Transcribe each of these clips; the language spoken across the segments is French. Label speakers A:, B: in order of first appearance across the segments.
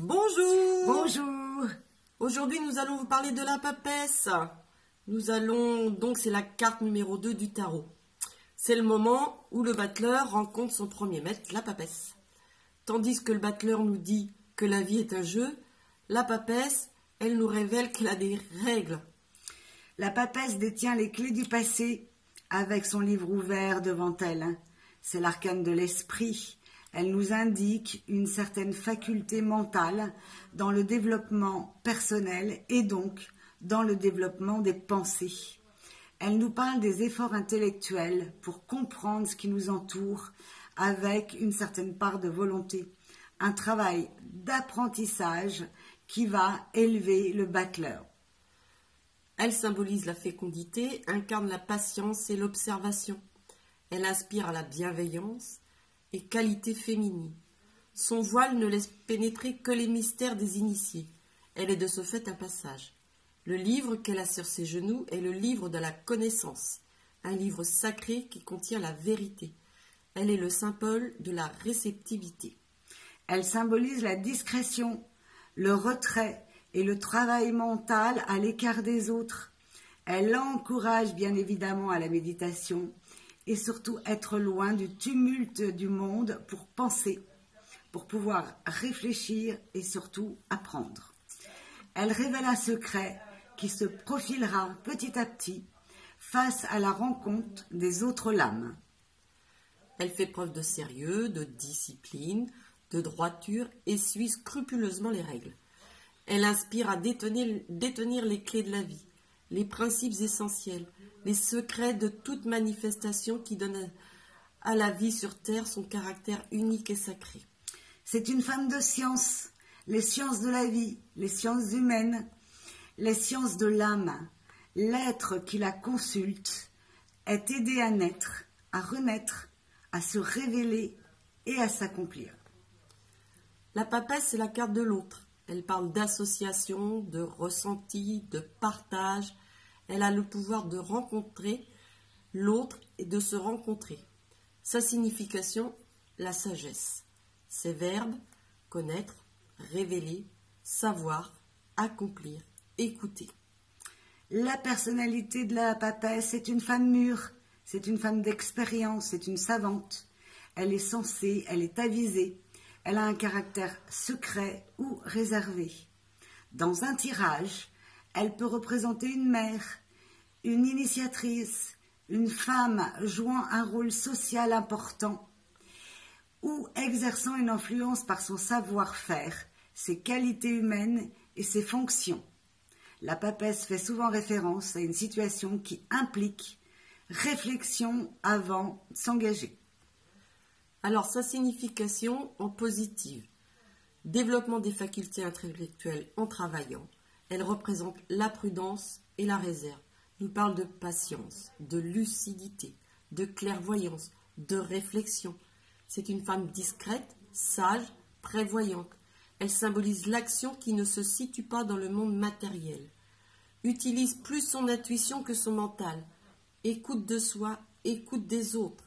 A: Bonjour.
B: Bonjour.
A: Aujourd'hui, nous allons vous parler de la papesse. C'est la carte numéro 2 du tarot. C'est le moment où le battleur rencontre son premier maître, la papesse. Tandis que le battleur nous dit que la vie est un jeu, la papesse, elle nous révèle qu'elle a des règles.
B: La papesse détient les clés du passé avec son livre ouvert devant elle. C'est l'arcane de l'esprit. Elle nous indique une certaine faculté mentale dans le développement personnel et donc dans le développement des pensées. Elle nous parle des efforts intellectuels pour comprendre ce qui nous entoure avec une certaine part de volonté. Un travail d'apprentissage qui va élever le battleur.
A: Elle symbolise la fécondité, incarne la patience et l'observation. Elle inspire à la bienveillance et qualité féminine. Son voile ne laisse pénétrer que les mystères des initiés. Elle est de ce fait un passage. Le livre qu'elle a sur ses genoux est le livre de la connaissance, un livre sacré qui contient la vérité. Elle est le symbole de la réceptivité.
B: Elle symbolise la discrétion, le retrait et le travail mental à l'écart des autres. Elle encourage bien évidemment à la méditation et surtout être loin du tumulte du monde pour penser, pour pouvoir réfléchir et surtout apprendre. Elle révèle un secret qui se profilera petit à petit face à la rencontre des autres lames.
A: Elle fait preuve de sérieux, de discipline, de droiture et suit scrupuleusement les règles. Elle inspire à détenir les clés de la vie, les principes essentiels, les secrets de toute manifestation qui donne à la vie sur Terre son caractère unique et sacré.
B: C'est une femme de science, les sciences de la vie, les sciences humaines, les sciences de l'âme. L'être qui la consulte est aidé à naître, à renaître, à se révéler et à s'accomplir.
A: La papesse, c'est la carte de l'autre. Elle parle d'association, de ressenti, de partage. Elle a le pouvoir de rencontrer l'autre et de se rencontrer. Sa signification, la sagesse. Ses verbes, connaître, révéler, savoir, accomplir, écouter.
B: La personnalité de la papesse, c'est une femme mûre, c'est une femme d'expérience, c'est une savante. Elle est sensée, elle est avisée. Elle a un caractère secret ou réservé. Dans un tirage, elle peut représenter une mère, une initiatrice, une femme jouant un rôle social important ou exerçant une influence par son savoir-faire, ses qualités humaines et ses fonctions. La papesse fait souvent référence à une situation qui implique réflexion avant de s'engager.
A: Alors, sa signification en positive. Développement des facultés intellectuelles en travaillant. Elle représente la prudence et la réserve. Nous parle de patience, de lucidité, de clairvoyance, de réflexion. C'est une femme discrète, sage, prévoyante. Elle symbolise l'action qui ne se situe pas dans le monde matériel. Utilise plus son intuition que son mental. Écoute de soi, écoute des autres.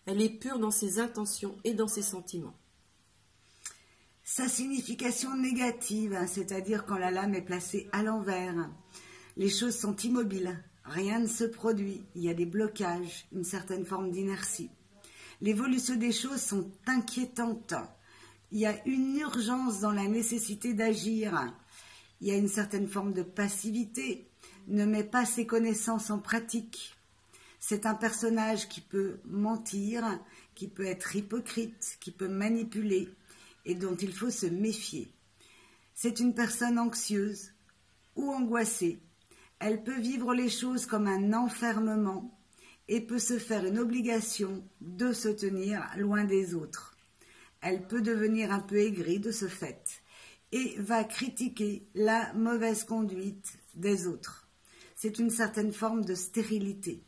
A: Elle est pure dans ses intentions et dans ses sentiments.
B: Sa signification négative, c'est-à-dire quand la lame est placée à l'envers. Les choses sont immobiles, rien ne se produit, il y a des blocages, une certaine forme d'inertie. L'évolution des choses sont inquiétantes. Il y a une urgence dans la nécessité d'agir. Il y a une certaine forme de passivité, ne met pas ses connaissances en pratique. C'est un personnage qui peut mentir, qui peut être hypocrite, qui peut manipuler et dont il faut se méfier. C'est une personne anxieuse ou angoissée. Elle peut vivre les choses comme un enfermement et peut se faire une obligation de se tenir loin des autres. Elle peut devenir un peu aigrie de ce fait et va critiquer la mauvaise conduite des autres. C'est une certaine forme de stérilité.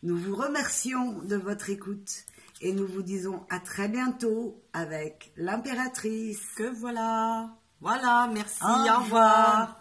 B: Nous vous remercions de votre écoute et nous vous disons à très bientôt avec l'impératrice.
A: Que voilà. Voilà, merci,
B: Au
A: au revoir.